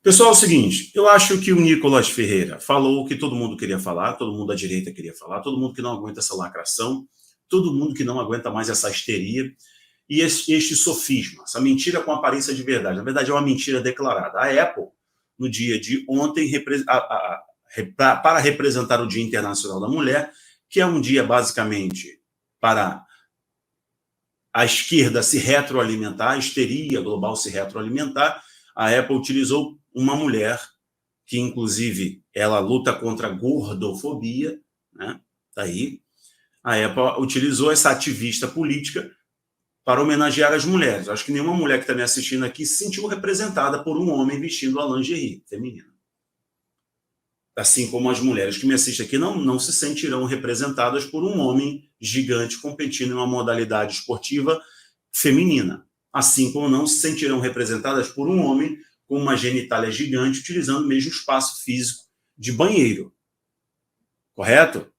Pessoal, é o seguinte, eu acho que o Nicolas Ferreira falou o que todo mundo queria falar, todo mundo da direita queria falar, todo mundo que não aguenta essa lacração, todo mundo que não aguenta mais essa histeria e este sofisma, essa mentira com aparência de verdade. Na verdade, é uma mentira declarada. A Apple, no dia de ontem, para representar o Dia Internacional da Mulher, que é um dia, basicamente, para a esquerda se retroalimentar, a histeria global se retroalimentar, a Apple utilizou uma mulher que, inclusive, ela luta contra a gordofobia, né? Tá aí. A Apple utilizou essa ativista política para homenagear as mulheres. Acho que nenhuma mulher que está me assistindo aqui se sentiu representada por um homem vestindo a lingerie feminina. Assim como as mulheres que me assistem aqui não se sentirão representadas por um homem gigante competindo em uma modalidade esportiva feminina. Assim como não se sentirão representadas por um homem com uma genitália gigante utilizando o mesmo espaço físico de banheiro. Correto?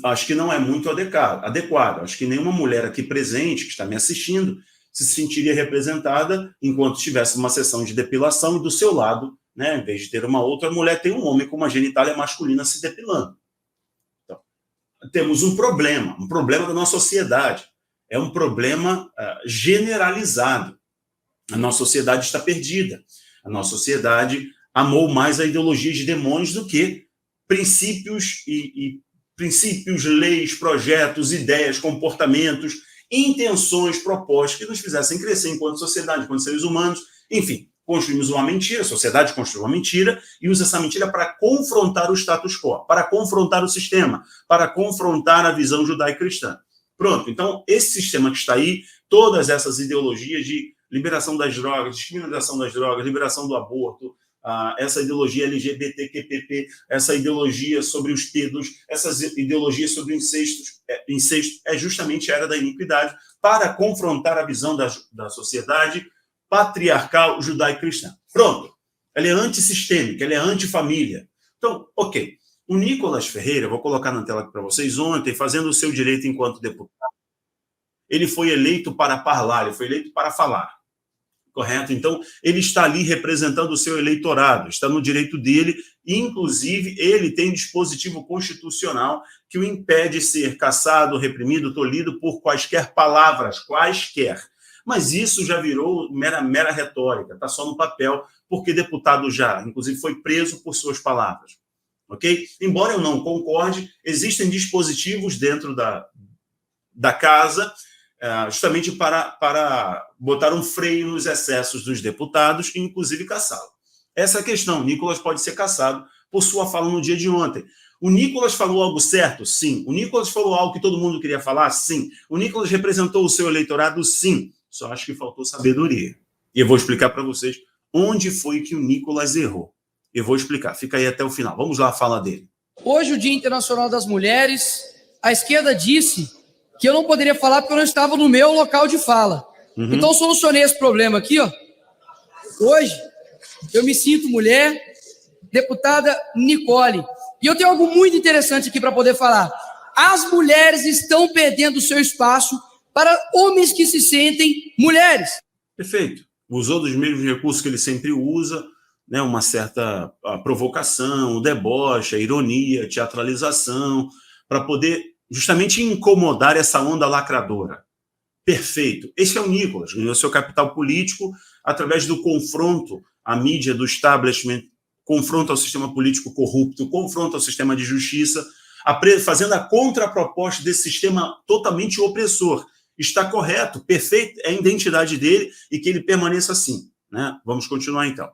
Acho que não é muito adequado. Acho que nenhuma mulher aqui presente, que está me assistindo, se sentiria representada enquanto tivesse uma sessão de depilação e do seu lado, né, em vez de ter uma outra mulher, tem um homem com uma genitália masculina se depilando. Então, temos um problema da nossa sociedade. É um problema generalizado. A nossa sociedade está perdida. A nossa sociedade amou mais a ideologia de demônios do que princípios princípios, leis, projetos, ideias, comportamentos, intenções, propostas que nos fizessem crescer enquanto sociedade, enquanto seres humanos. Enfim, construímos uma mentira, a sociedade construiu uma mentira e usa essa mentira para confrontar o status quo, para confrontar o sistema, para confrontar a visão judaico-cristã. Pronto, então esse sistema que está aí, todas essas ideologias de liberação das drogas, descriminalização das drogas, liberação do aborto, essa ideologia LGBTQPP, essa ideologia sobre os pedos, essas ideologias sobre o incesto é justamente a era da iniquidade para confrontar a visão da sociedade patriarcal judaico-cristã. Pronto, ela é antissistêmica, ela é antifamília. Então, ok. O Nicolas Ferreira, vou colocar na tela aqui para vocês, ontem, fazendo o seu direito enquanto deputado, ele foi eleito para falar, ele foi eleito para falar. Correto? Então, ele está ali representando o seu eleitorado, está no direito dele, e, inclusive, ele tem dispositivo constitucional que o impede de ser caçado, reprimido, tolhido por quaisquer palavras, quaisquer. Mas isso já virou mera retórica, está só no papel, porque deputado já, inclusive, foi preso por suas palavras. Ok? Embora eu não concorde, existem dispositivos dentro da casa justamente para botar um freio nos excessos dos deputados e, inclusive, caçá-lo. Essa é a questão. O Nicolas pode ser caçado por sua fala no dia de ontem. O Nicolas falou algo certo? Sim. O Nicolas falou algo que todo mundo queria falar? Sim. O Nicolas representou o seu eleitorado? Sim. Só acho que faltou sabedoria. E eu vou explicar para vocês onde foi que o Nicolas errou. Eu vou explicar. Fica aí até o final. Vamos lá a fala dele. Hoje, o Dia Internacional das Mulheres, a esquerda disse que eu não poderia falar porque eu não estava no meu local de fala. Então, eu solucionei esse problema aqui, ó. Hoje, eu me sinto mulher, deputada Nicole. E eu tenho algo muito interessante aqui para poder falar. As mulheres estão perdendo o seu espaço para homens que se sentem mulheres. Perfeito. Usou dos mesmos recursos que ele sempre usa, né? Uma certa provocação, o deboche, a ironia, a teatralização, para poder justamente incomodar essa onda lacradora. Perfeito. Esse é o Nicolas, ganhou seu capital político através do confronto à mídia do establishment, confronto ao sistema político corrupto, confronto ao sistema de justiça, fazendo a contraproposta desse sistema totalmente opressor. Está correto, perfeito, é a identidade dele e que ele permaneça assim, né? Vamos continuar então.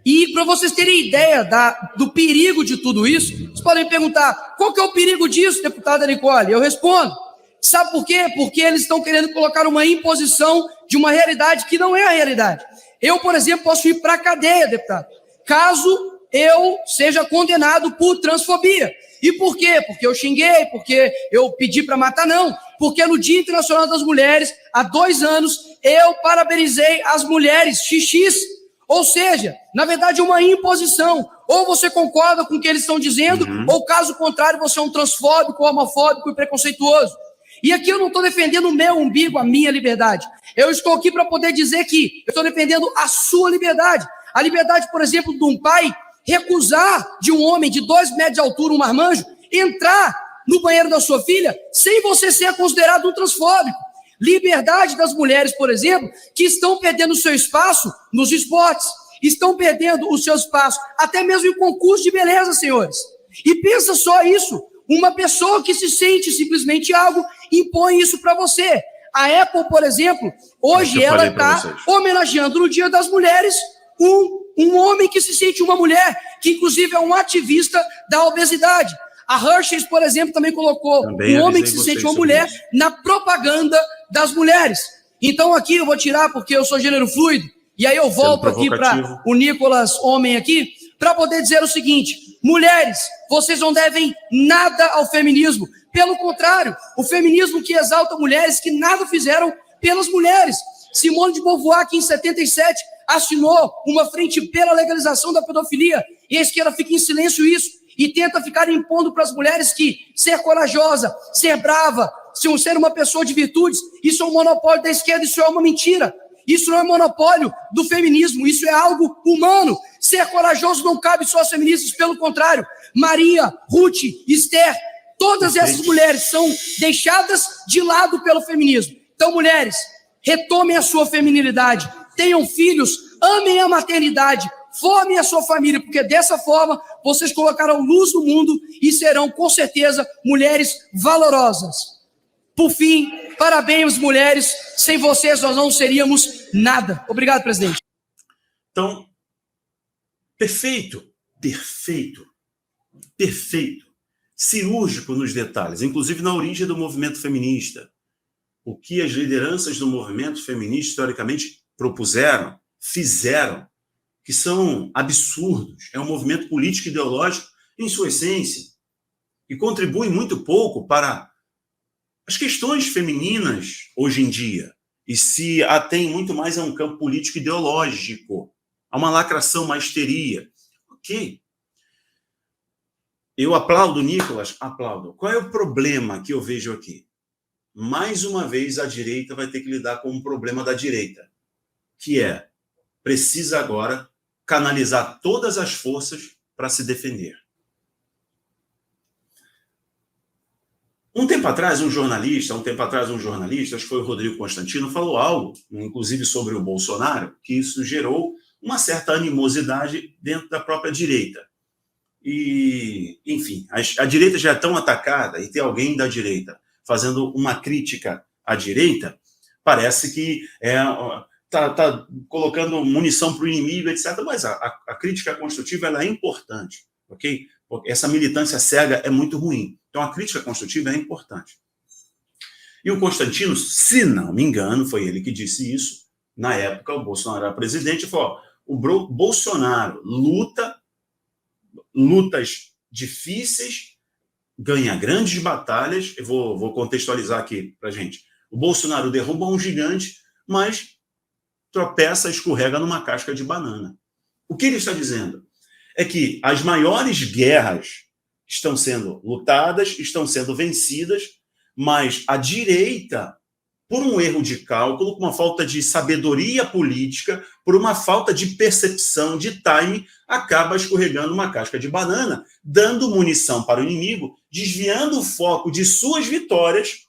E para vocês terem ideia do perigo de tudo isso, vocês podem perguntar, qual que é o perigo disso, deputada Nicole? Eu respondo, sabe por quê? Porque eles estão querendo colocar uma imposição de uma realidade que não é a realidade. Eu, por exemplo, posso ir para a cadeia, deputado, caso eu seja condenado por transfobia. E por quê? Porque eu xinguei, porque eu pedi para matar, não. Porque no Dia Internacional das Mulheres, há 2 anos, eu parabenizei as mulheres XX. Ou seja, na verdade, uma imposição. Ou você concorda com o que eles estão dizendo, ou caso contrário, você é um transfóbico, homofóbico e preconceituoso. E aqui eu não estou defendendo o meu umbigo, a minha liberdade. Eu estou aqui para poder dizer que eu estou defendendo a sua liberdade. A liberdade, por exemplo, de um pai recusar de um homem de 2 metros de altura, um marmanjo, entrar no banheiro da sua filha sem você ser considerado um transfóbico. Liberdade das mulheres, por exemplo, que estão perdendo o seu espaço nos esportes, estão perdendo o seu espaço até mesmo em concurso de beleza, senhores. E pensa só isso, uma pessoa que se sente simplesmente algo, impõe isso para você. A Apple, por exemplo, hoje ela está homenageando no Dia das Mulheres um homem que se sente uma mulher, que inclusive é um ativista da obesidade. A Hershey's, por exemplo, também colocou um homem que se sente uma mulher na propaganda das mulheres. Então aqui eu vou tirar porque eu sou gênero fluido, e aí eu volto aqui para o Nicolas, homem aqui, para poder dizer o seguinte: mulheres, vocês não devem nada ao feminismo. Pelo contrário, o feminismo que exalta mulheres que nada fizeram pelas mulheres. Simone de Beauvoir, que em 77 assinou uma frente pela legalização da pedofilia, e a esquerda fica em silêncio isso, e tenta ficar impondo para as mulheres que ser corajosa, ser brava, ser uma pessoa de virtudes, isso é um monopólio da esquerda, isso é uma mentira. Isso não é monopólio do feminismo, isso é algo humano. Ser corajoso não cabe só aos feministas, pelo contrário. Maria, Ruth, Esther, todas essas mulheres são deixadas de lado pelo feminismo. Então, mulheres, retomem a sua feminilidade, tenham filhos, amem a maternidade, formem a sua família, porque dessa forma vocês colocarão luz no mundo e serão, com certeza, mulheres valorosas. Por fim, parabéns, mulheres. Sem vocês, nós não seríamos nada. Obrigado, presidente. Então, perfeito. Cirúrgico nos detalhes, inclusive na origem do movimento feminista. O que as lideranças do movimento feminista, historicamente, propuseram, fizeram, que são absurdos. É um movimento político e ideológico em sua essência, e contribui muito pouco para as questões femininas hoje em dia, e se atém muito mais a um campo político ideológico, a uma lacração, uma histeria. Ok. Eu aplaudo, Nicolas, aplaudo. Qual é o problema que eu vejo aqui? Mais uma vez, a direita vai ter que lidar com um problema da direita, que é, precisa agora canalizar todas as forças para se defender. Um tempo atrás, um jornalista, acho que foi o Rodrigo Constantino, falou algo, inclusive sobre o Bolsonaro, que isso gerou uma certa animosidade dentro da própria direita. E, enfim, a direita já é tão atacada, e ter alguém da direita fazendo uma crítica à direita, parece que tá colocando munição para o inimigo, etc. Mas a crítica construtiva ela é importante, ok? Porque essa militância cega é muito ruim. Então, a crítica construtiva é importante. E o Constantino, se não me engano, foi ele que disse isso, na época o Bolsonaro era presidente, falou, o Bolsonaro lutas difíceis, ganha grandes batalhas, eu vou contextualizar aqui para a gente. O Bolsonaro derruba um gigante, mas tropeça, escorrega numa casca de banana. O que ele está dizendo? É que as maiores guerras estão sendo lutadas, estão sendo vencidas, mas a direita, por um erro de cálculo, por uma falta de sabedoria política, por uma falta de percepção, de time, acaba escorregando uma casca de banana, dando munição para o inimigo, desviando o foco de suas vitórias,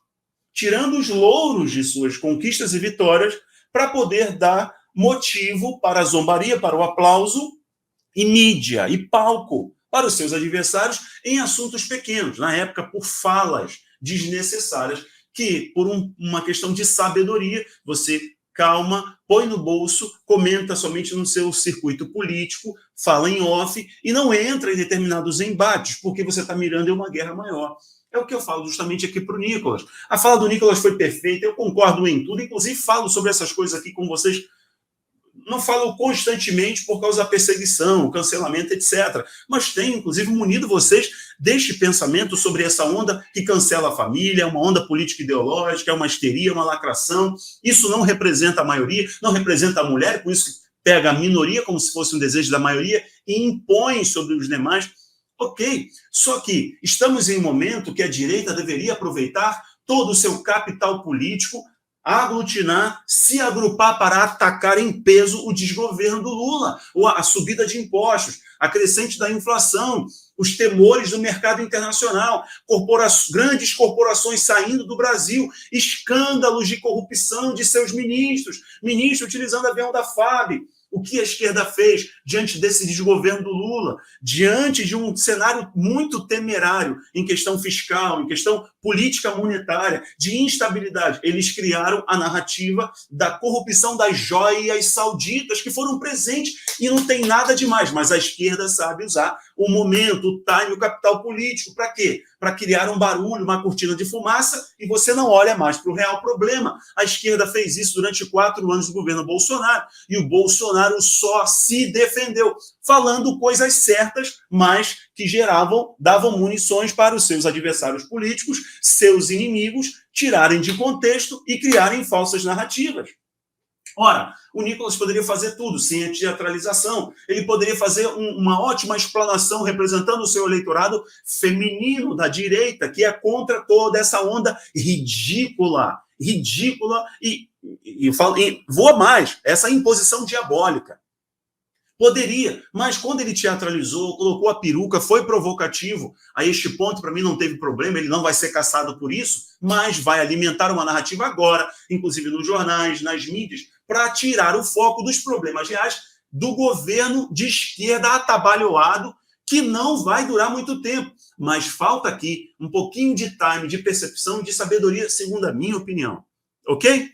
tirando os louros de suas conquistas e vitórias, para poder dar motivo para a zombaria, para o aplauso, e mídia, e palco para os seus adversários em assuntos pequenos, na época por falas desnecessárias, que por uma questão de sabedoria, você calma, põe no bolso, comenta somente no seu circuito político, fala em off e não entra em determinados embates, porque você está mirando em uma guerra maior. É o que eu falo justamente aqui para o Nicolas. A fala do Nicolas foi perfeita, eu concordo em tudo, inclusive falo sobre essas coisas aqui com vocês. Não falo constantemente por causa da perseguição, cancelamento, etc. Mas tenho, inclusive, munido vocês deste pensamento sobre essa onda que cancela a família, é uma onda político-ideológica, é uma histeria, uma lacração. Isso não representa a maioria, não representa a mulher, por isso pega a minoria como se fosse um desejo da maioria e impõe sobre os demais. Ok, só que estamos em um momento que a direita deveria aproveitar todo o seu capital político aglutinar, se agrupar para atacar em peso o desgoverno do Lula, ou a subida de impostos, a crescente da inflação, os temores do mercado internacional, grandes corporações saindo do Brasil, escândalos de corrupção de seus ministros utilizando avião da FAB. O que a esquerda fez diante desse desgoverno do Lula, diante de um cenário muito temerário em questão fiscal, em questão política monetária, de instabilidade? Eles criaram a narrativa da corrupção das joias sauditas, que foram presentes, e não tem nada demais, mas a esquerda sabe usar o momento, o time, o capital político. Para quê? Para criar um barulho, uma cortina de fumaça, e você não olha mais para o real problema. A esquerda fez isso durante 4 anos do governo Bolsonaro, e o Bolsonaro só se defendeu, falando coisas certas, mas que davam munições para os seus adversários políticos, seus inimigos, tirarem de contexto e criarem falsas narrativas. Ora, o Nicolas poderia fazer tudo, sem a teatralização. Ele poderia fazer uma ótima explanação representando o seu eleitorado feminino da direita, que é contra toda essa onda ridícula e voa mais, essa imposição diabólica. Poderia, mas quando ele teatralizou, colocou a peruca, foi provocativo, a este ponto, para mim, não teve problema, ele não vai ser caçado por isso, mas vai alimentar uma narrativa agora, inclusive nos jornais, nas mídias, para tirar o foco dos problemas reais do governo de esquerda atabalhoado, que não vai durar muito tempo. Mas falta aqui um pouquinho de time, de percepção, de sabedoria, segundo a minha opinião. Ok?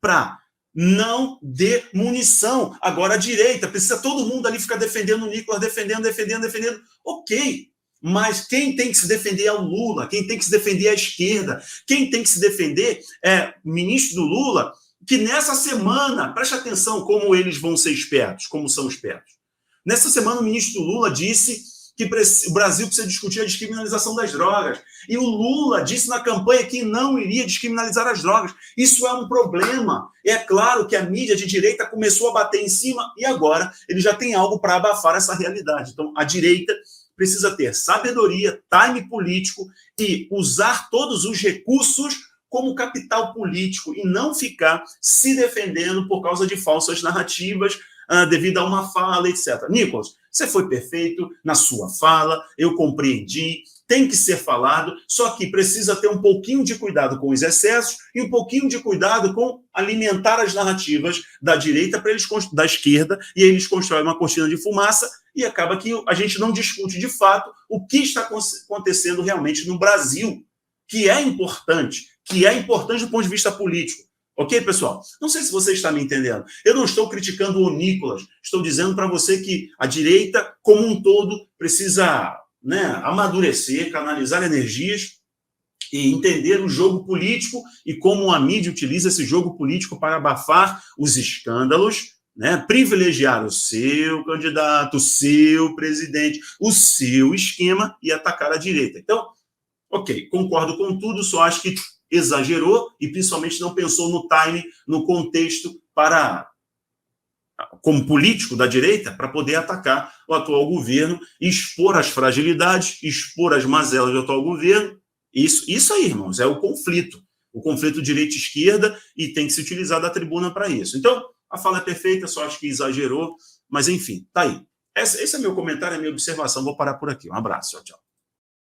Para não dê munição. Agora a direita, precisa todo mundo ali ficar defendendo o Nicolas, defendendo. Ok, mas quem tem que se defender é o Lula, quem tem que se defender é a esquerda, quem tem que se defender é o ministro do Lula, que nessa semana, preste atenção como eles vão ser espertos, como são espertos. Nessa semana o ministro do Lula disse que o Brasil precisa discutir a descriminalização das drogas. E o Lula disse na campanha que não iria descriminalizar as drogas. Isso é um problema. É claro que a mídia de direita começou a bater em cima e agora ele já tem algo para abafar essa realidade. Então, a direita precisa ter sabedoria, time político e usar todos os recursos como capital político e não ficar se defendendo por causa de falsas narrativas devido a uma fala, etc. Nicolas, você foi perfeito na sua fala, eu compreendi, tem que ser falado, só que precisa ter um pouquinho de cuidado com os excessos e um pouquinho de cuidado com alimentar as narrativas da direita, da esquerda, e aí eles constroem uma cortina de fumaça e acaba que a gente não discute de fato o que está acontecendo realmente no Brasil, que é importante do ponto de vista político. Ok, pessoal? Não sei se você está me entendendo. Eu não estou criticando o Nicolas, estou dizendo para você que a direita, como um todo, precisa amadurecer, canalizar energias e entender o jogo político e como a mídia utiliza esse jogo político para abafar os escândalos, privilegiar o seu candidato, o seu presidente, o seu esquema e atacar a direita. Então, ok, concordo com tudo, só acho que exagerou e principalmente não pensou no time, no contexto como político da direita, para poder atacar o atual governo, expor as fragilidades, expor as mazelas do atual governo. Isso aí, irmãos, é o conflito direita-esquerda, e tem que se utilizar da tribuna para isso. Então, a fala é perfeita, só acho que exagerou, mas enfim, tá aí. Esse é meu comentário, a minha observação, vou parar por aqui. Um abraço, tchau, tchau.